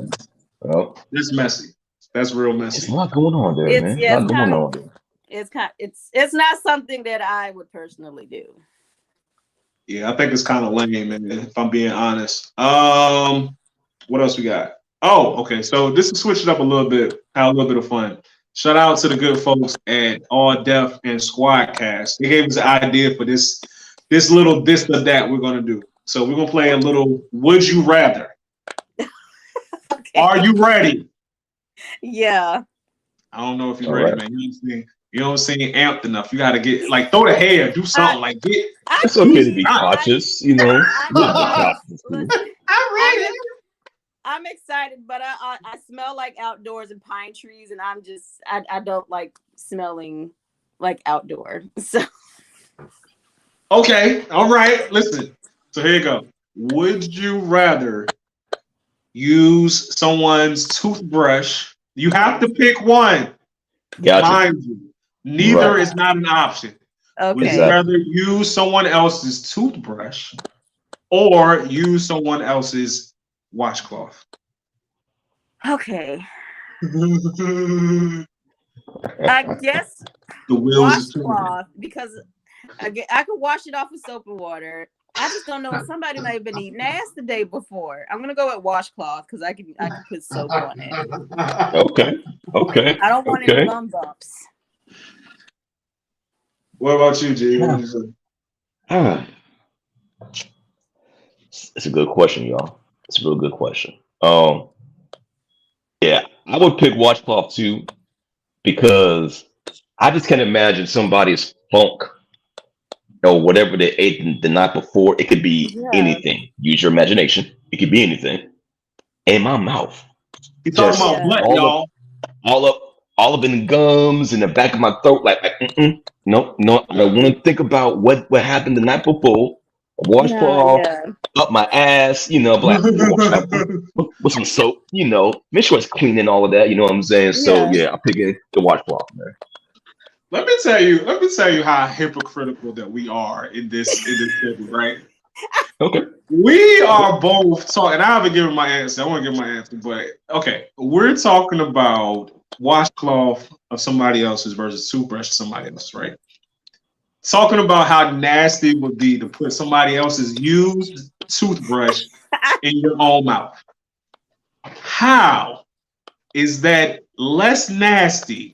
Well, that's messy. That's real messy. There's a lot going on there, man. Yeah, it's not something that I would personally do. Yeah, I think it's kind of lame, man, if I'm being honest. What else we got? Oh, okay. So this is switch it up a little bit, have a little bit of fun. Shout out to the good folks at All Def and Squadcast. They gave us an idea for this little this or that we're gonna do. So we're gonna play a little Would You Rather. Okay. Are you ready? Yeah. I don't know if you're ready, man. You don't seem amped enough. You got to get, like, throw the hair, do something, like, get. It's okay to be cautious, I'm ready. I'm excited, but I smell like outdoors and pine trees, and I don't like smelling like outdoor. So. Okay. All right. Listen. So here you go. Would you rather use someone's toothbrush? You have to pick one. Gotcha. Mind you, neither is not an option. Okay. Would you rather use someone else's toothbrush or use someone else's washcloth? Okay. I guess the washcloth, because I could wash it off with soap and water. I just don't know. Somebody may have been eating ass the day before. I'm gonna go with washcloth because I can put soap on it. Okay. I don't want any bum bumps. What about you, G? It's a good question, y'all. It's a real good question. Yeah, I would pick washcloth too, because I just can't imagine somebody's funk or whatever they ate the night before. It could be anything. Use your imagination. It could be anything. In my mouth. He's talking about what, y'all? All up in the gums, in the back of my throat. Like no. I don't want to think about what happened the night before. Washcloth up my ass, like with some soap, make sure it's clean and all of that. You know what I'm saying? So yeah, I'm picking the washcloth, man. Let me tell you how hypocritical that we are in this segment, right? Okay. We are both talking. I haven't given my answer. I want to give my answer, but okay. We're talking about washcloth of somebody else's versus toothbrush of somebody else, right? Talking about how nasty it would be to put somebody else's used toothbrush in your own mouth. How is that less nasty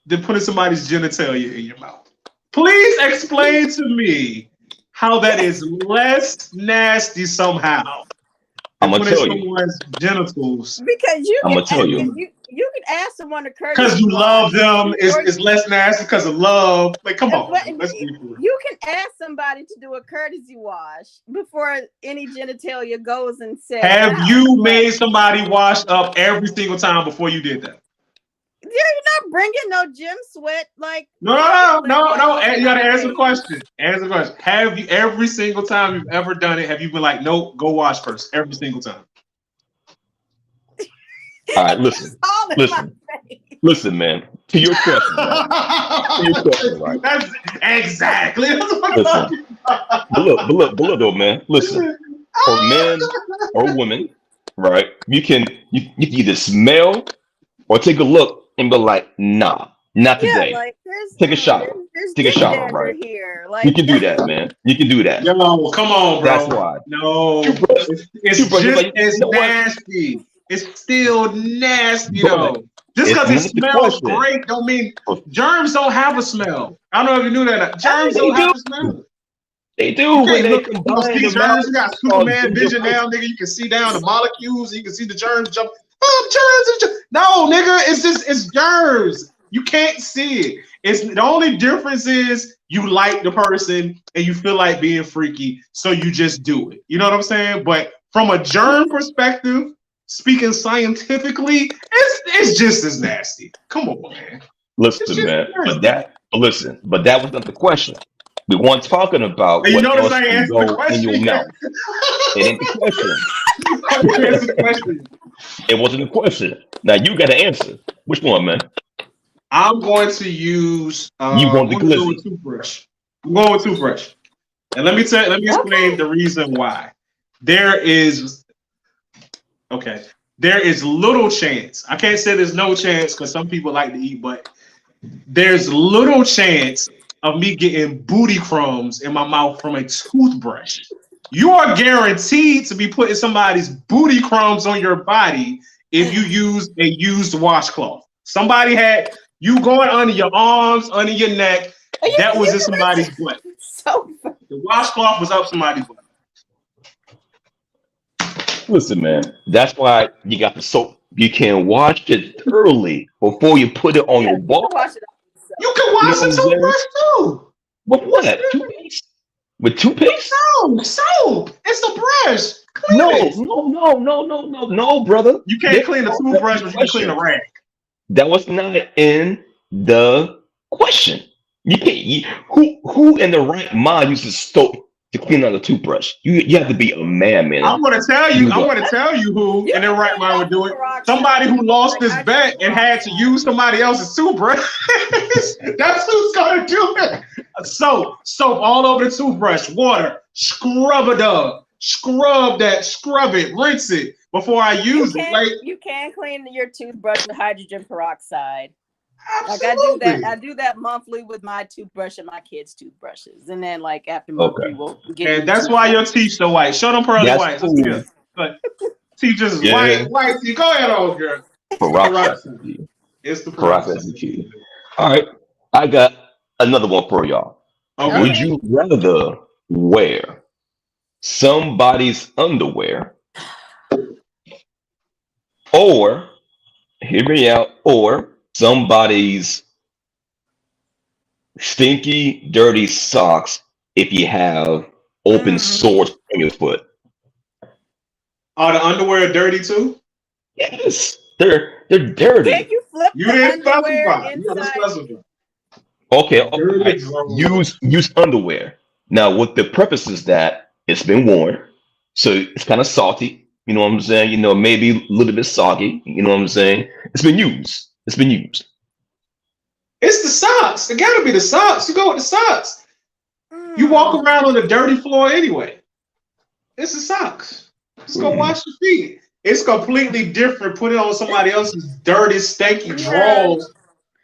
than putting somebody's genitalia in your mouth? Please explain to me how that is less nasty somehow I'm than gonna putting tell you. someone's genitals. Because you I'm can gonna tell you. you can ask someone to Because courtesy you love wash them, before it's less nasty because of love. Like, come on, but man. Let's be real. you can ask somebody to do a courtesy wash before any genitalia goes in said Have mouth. you But made somebody wash up every single time before you did that? you're not bringing no gym sweat like No. You gotta answer the question. Answer the question. Have you every single time you've ever done it? Have you been like, nope, go wash first every single time? All right, listen. All in my face. Listen, man. To your question, right? To your question, right? That's exactly. That's what I'm Listen. talking about. But look, though, man. Listen. For men or women, right? You can either smell or take a look and be like, nah, not Yeah, today. like there's Take a shower. there's Take a dick shower, dander right? here. You Like can do that, man. You can do that. Yo, come on, bro. That's why. No, Toothbrush- it's toothbrush is just like, as you know what? nasty. It's still nasty But though. Just it's because it not the smells question. great don't mean germs don't have a smell. I don't know if you knew that. Germs They don't have do. a smell. They do You when can't they look. You can combine see the mouth. germs. You got Oh, Superman ginger vision now, nigga. You can see down the molecules. You can see the germs jump. Oh, germs. No, nigga. It's germs. You can't see it. It's the only difference is you like the person and you feel like being freaky, so you just do it. You know what I'm saying? But from a germ perspective, speaking scientifically, it's just as nasty. Come on, man. It's Listen, just man. nasty. But that was not the question. We weren't talking about And you what notice else I can answered the go in question. your mouth. It ain't the question. I answered the question. It wasn't the question. Now you got to answer. Which one, man? I'm going to use. You I'm want the going to go with glizzy? toothbrush. I'm going with toothbrush, and let me explain the reason why. There is okay. There is little chance. I can't say there's no chance because some people like to eat, but there's little chance of me getting booty crumbs in my mouth from a toothbrush. You are guaranteed to be putting somebody's booty crumbs on your body if you use a used washcloth. Somebody had you going under your arms, under your neck. That was in somebody's butt. So The washcloth was up somebody's butt. Listen, man. That's why you got the soap. You can wash it thoroughly before you put it on yeah, your you ball. can wash it off You yourself. can You know wash what a I'm saying? toothbrush too. With What's what? that? Toothpaste? With toothpaste? No, soap. It's the brush. No, Clean it. no, brother. You can't clean a That wasn't toothbrush, the but you can clean a question. rag. That was not in the question. You can't. Who in the right mind uses soap to clean out a toothbrush? You have to be a man, man. I'm gonna tell You you. I'm go. gonna tell you who You in their can right clean it mind off would do with it. peroxide. Somebody who lost Like his bet and had to use somebody else's toothbrush. That's who's gonna do it. Soap all over the toothbrush. Water. Scrub it up. Scrub it. Rinse it before I use it. Like You can clean your toothbrush with hydrogen peroxide. Like absolutely. I do that monthly with my toothbrush and my kids' toothbrushes, and then like after monthly Okay. we'll get. And that's why your teeth so white. Show them pearly That's whites. Let's see cool. it. But teeth just as Yeah. white teeth. Go ahead, old girl. Peroxide. is the key. It's the Peroxide peroxide. is the key. All right. I got another one for y'all. Okay. Would you rather wear somebody's underwear or, hear me out, or somebody's stinky, dirty socks if you have open sores on your foot? Are the underwear dirty too? Yes, they're dirty. Can you flip You the didn't underwear specify. You gotta inside? specify. Okay, all Dirty right. drawers. Use underwear. Now, with the purpose is that it's been worn, so it's kind of salty. You know what I'm saying? You know, maybe a little bit soggy. You know what I'm saying? It's been used. It's been used. It's the socks. It gotta be the socks. You go with the socks. You walk around on a dirty floor anyway. It's the socks. Just go wash your feet. It's completely different. Put it on somebody else's dirty, stanky drawers.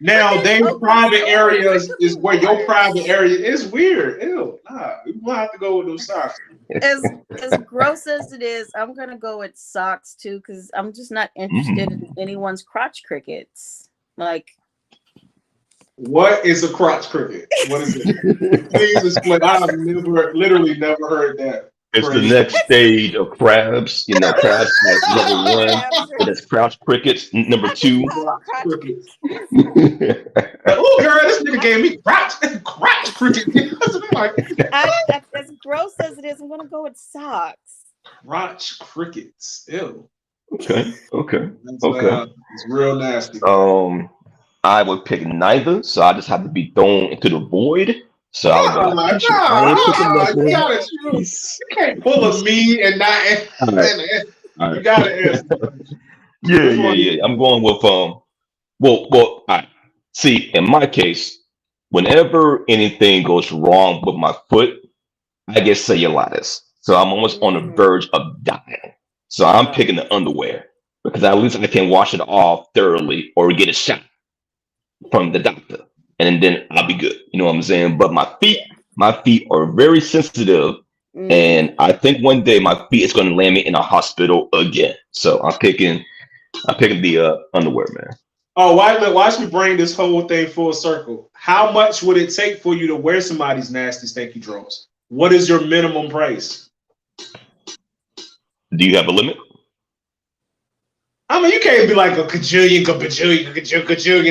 Now, they private areas is where your private area is weird. Ew, nah, you might have to go with those socks. As gross as it is, I'm gonna go with socks too, because I'm just not interested in anyone's crotch crickets. Like, what is a crotch cricket? What is it? Please explain. I've literally never heard that. It's the next stage of crabs. You know, crabs like level 1. But it's crotch crickets. Number 2. Crickets. Oh, girl, this nigga gave me crotch cricket. As gross as it is, I'm gonna go with socks. Crotch crickets. Ew. Okay. It's real nasty. I would pick neither, so I just have to be thrown into the void. So you can't pull a me and not. You gotta answer. Yeah. I'm going with Well, all right. See, in my case, whenever anything goes wrong with my foot, I get cellulitis. So I'm almost on the verge of dying. So I'm picking the underwear because at least I can wash it off thoroughly or get a shot from the doctor, and then I'll be good. You know what I'm saying? But my feet are very sensitive, and I think one day my feet is going to land me in a hospital again. So I'm picking the underwear, man. Oh, watch me bring this whole thing full circle. How much would it take for you to wear somebody's nasty, stinky drawers? What is your minimum price? Do you have a limit? I mean, you can't be like a bajillion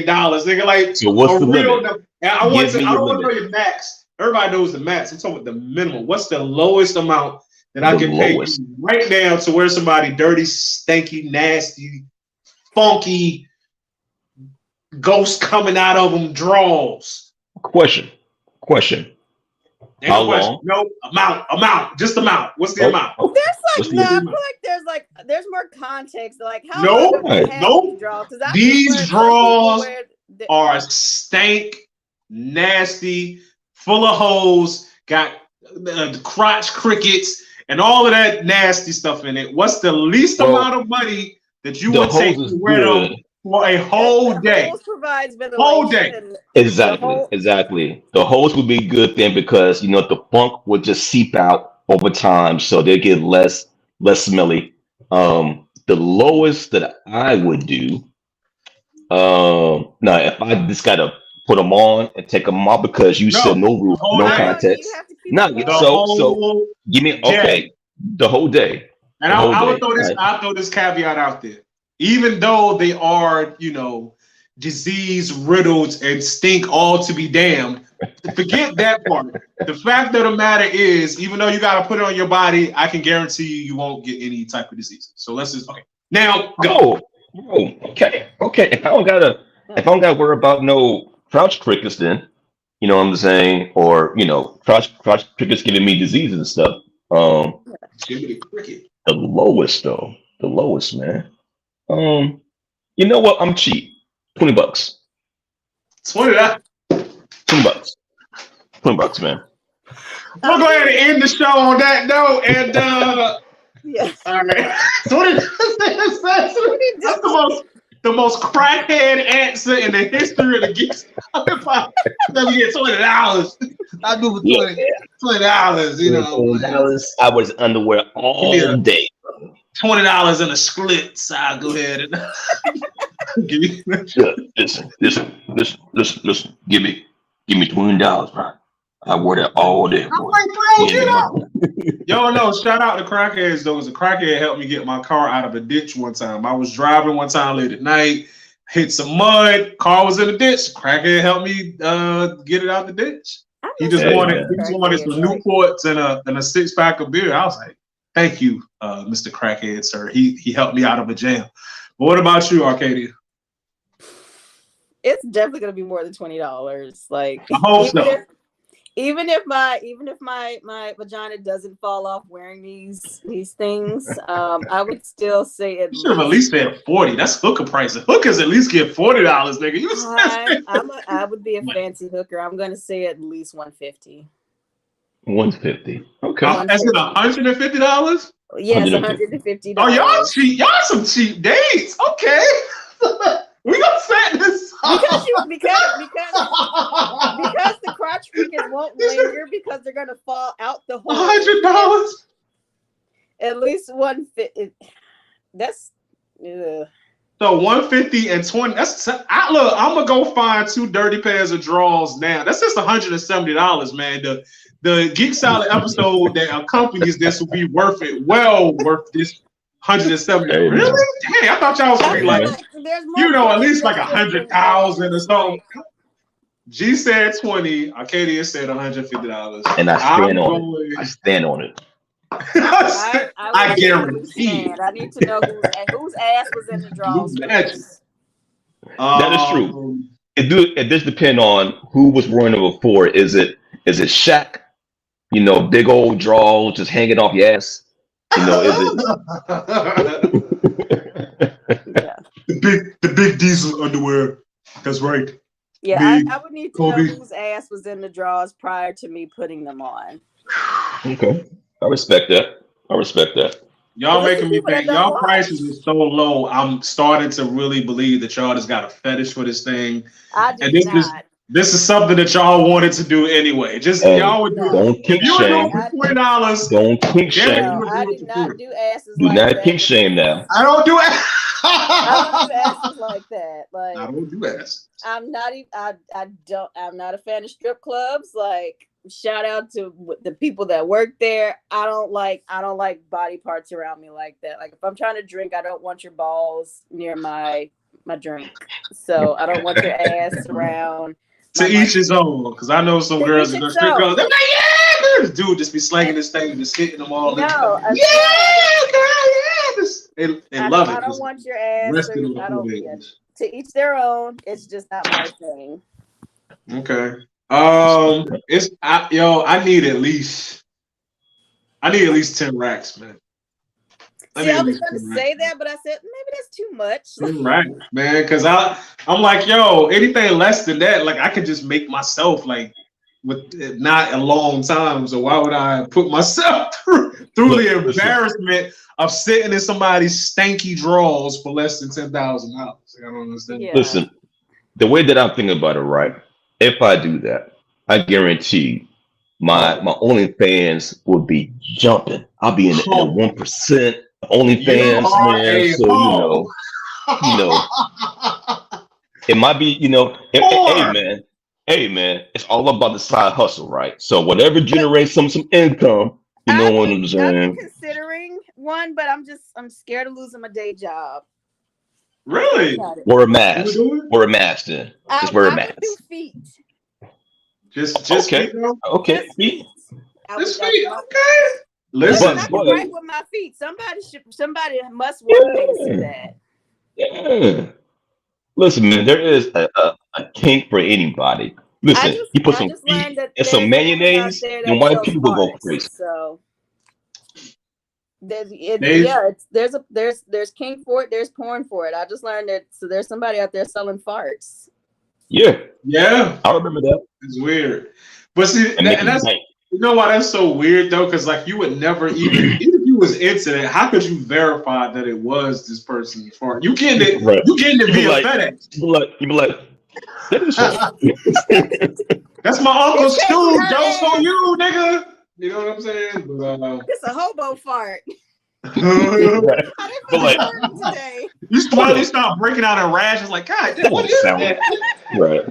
dollars, nigga. Like, so what's the limit? I want to know your max. Everybody knows the max. I'm talking about the minimum. What's the lowest amount that I can pay you right now to wear somebody dirty, stanky, nasty, funky, ghost coming out of them drawers? Question. How long? No amount. Just amount. What's the amount? There's I feel like there's more context. Like how no. These draws are stank, nasty, full of holes, got crotch crickets, and all of that nasty stuff in it. What's the least amount of money that you would take to wear them for a whole day? Provides whole day. Exactly. The hose would be a good thing because the funk would just seep out over time, so they get less smelly. The lowest that I would do, now if I just gotta put them on and take them off because you said no roof, no context. So give me the whole day. And I would throw this. I'll throw this caveat out there. Even though they are, disease riddled and stink all to be damned, forget that part. The fact of the matter is, even though you got to put it on your body, I can guarantee you won't get any type of disease. So let's just now go. Okay. If I don't gotta worry about no crotch crickets, then you know what I'm saying, or crotch crickets giving me diseases and stuff. Give me the cricket. The lowest, man. You know what? I'm cheap. $20. $20. $20, man. We'll go ahead and end the show on that note. And yes. All right. That's the most crackhead answer in the history of the Geeks. Let me get $20. I do for $20. $20. I was underwear all day. $20 in a split, so I'll go ahead and give me. Listen. Give me $20, man. I wore that all day. Yo, no, shout out to crackheads though. Because a crackhead helped me get my car out of a ditch one time. I was driving one time late at night, hit some mud, car was in the ditch. Crackhead helped me get it out the ditch. He just wanted some Newports and a 6-pack of beer. I was like, thank you, Mr. Crackhead, sir. He helped me out of a jam. But what about you, Arcadia? It's definitely gonna be more than $20. Like, I hope so. even if my vagina doesn't fall off wearing these things, I would still say You should have at least said 40. That's hooker prices. Hookers at least get $40, nigga. You I would be a fancy hooker. I'm gonna say at least 150. 150. Okay. Is it $150? Yes, $150. $150. Oh, y'all cheap. Y'all some cheap dates. Okay. We gonna set this up. because the crotch freakers won't linger because they're gonna fall out the hole. $100. At least 150. That's So 150 and 20. I'm gonna go find 2 dirty pairs of drawers now. That's just $170, man. The Geek Salad episode that accompanies this will be worth it. Well worth this 170. Hey, really? Hey, I thought y'all was gonna be like, at least like 100,000 or something. G said 20. Arcadia said $150. And I stand on it. I stand on it. I guarantee. I need to know whose ass was in the drawers. That is true. It does depend on who was wearing it before. Is it Shaq? Big old draw just hanging off your ass. Is it? Yeah. The big diesel underwear. That's right. Yeah, I would need to know whose ass was in the drawers prior to me putting them on. Okay. I respect that. Y'all making me think. Y'all prices are so low. I'm starting to really believe that y'all just got a fetish for this thing. I do not. This is something that y'all wanted to do anyway. Y'all would do. Don't kink shame. $20. Don't kink shame. I do not do asses. Do not kink shame now. I don't do it. I don't do asses like that. Like I don't do ass. I'm not even. I'm not a fan of strip clubs. Like shout out to the people that work there. I don't like body parts around me like that. Like if I'm trying to drink, I don't want your balls near my drink. So I don't want your ass around. To each his own, because I know some girls in the strip clubs. They're like, yeah, this dude just be slanging this thing and just hitting them all. No, yeah, girl, yeah. They love it. I don't want your ass. I don't. Yeah, to each their own. It's just not my thing. Okay. I need at least 10 racks, man. I was going to say that, but I said maybe that's too much. Right, man. Because I'm like, anything less than that, like I could just make myself like with not a long time. So why would I put myself through the embarrassment of sitting in somebody's stanky drawers for less than $10,000? I don't understand. Yeah. Listen, the way that I'm thinking about it, right? If I do that, I guarantee my OnlyFans will be jumping. I'll be in the 1%. OnlyFans, man. So it might be, hey man, it's all about the side hustle, right? So whatever generates some income, you know what I'm saying? I'm considering one, but I'm scared of losing my day job. Really? Wear a mask. Wear a mask then. Just wear a mask. Do feet. Just okay. feet, though? Okay, feet. Just feet, okay. Listen, I can write with my feet. Somebody must want to see that. Yeah. Listen, man, there is a kink for anybody. Listen, you put some feet and some mayonnaise, and white people go crazy. So there's kink for it. There's porn for it. I just learned that. So there's somebody out there selling farts. Yeah, I remember that. It's weird, but see, and that's. You know why that's so weird though? Because like you would never even if you was into it, how could you verify that it was this person's fart? You getting it? Right. You getting it via FedEx? You be like, that's my uncle's shoe. Jokes on you, nigga. You know what I'm saying? But, it's a hobo fart. But like, you slowly start breaking out in rashes. Like, God, what is that? Right.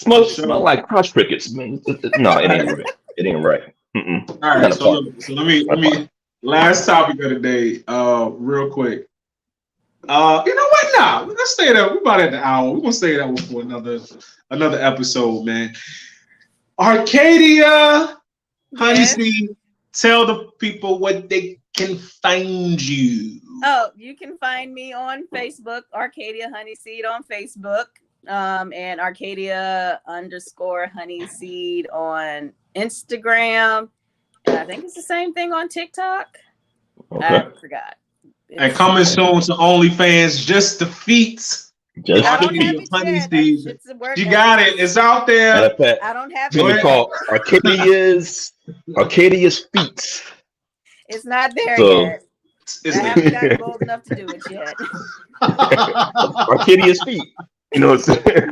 Smell like crotch crickets. Man. No, it ain't right. It ain't right. All right, so let me. Last topic of the day, real quick. You know what? Nah, let's stay there. We're about at the hour. We're gonna stay that one for another episode, man. Arcadia, Honeyseed, tell the people what they can find you. Oh, you can find me on Facebook, Arcadia Honeyseed on Facebook. and Arcadia_honeyseed on Instagram. And I think it's the same thing on TikTok. Okay. I forgot. And coming soon to OnlyFans, just the feats. Just I don't the have feet. it Honey yet. seed. That shit's a work. You got it. It's out there. Matter of fact, I don't have it's gonna it be yet. called Arcadia's Feats. It's not there So- yet. I haven't gotten bold enough to do it yet. Arcadia's Feet. You know what I'm saying?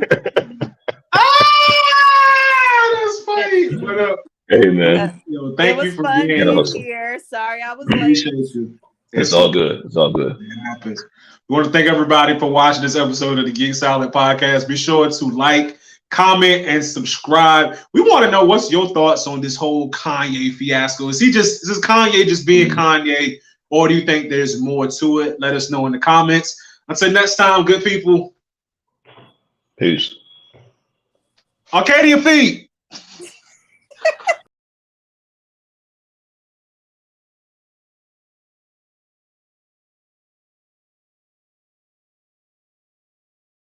That's funny. What up? Hey man, Yo, It thank you was for fun being Yeah, here. being here. Sorry I was Appreciate late. you. it's all good. It's all good. It happens. We want to thank everybody for watching this episode of the Geek Salad Podcast. Be sure to like, comment, and subscribe. We want to know what's your thoughts on this whole Kanye fiasco. Is this Kanye just being Kanye, or do you think there's more to it? Let us know in the comments. Until next time, good people. Peace. Arcadia feet.